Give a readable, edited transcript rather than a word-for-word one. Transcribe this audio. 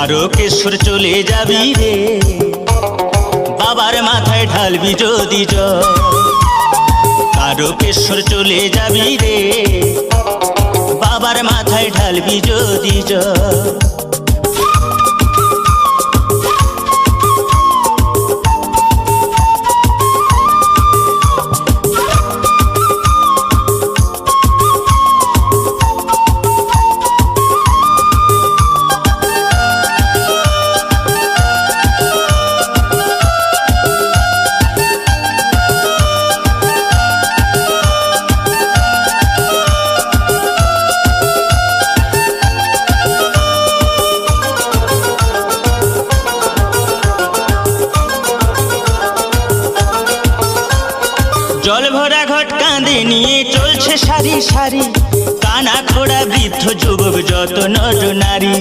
তারকেশ্বর চলে যাবি রে, বাবার মাথায় ঢালবি যদি জল। তারকেশ্বর চলে যাবি রে, বাবার মাথায় ঢালবি যদি জল। জল ভরা ঘট কাঁধে নিয়ে চলছে সারি সারি, কানা খোড়া বৃদ্ধ যুবক যত নর নারী।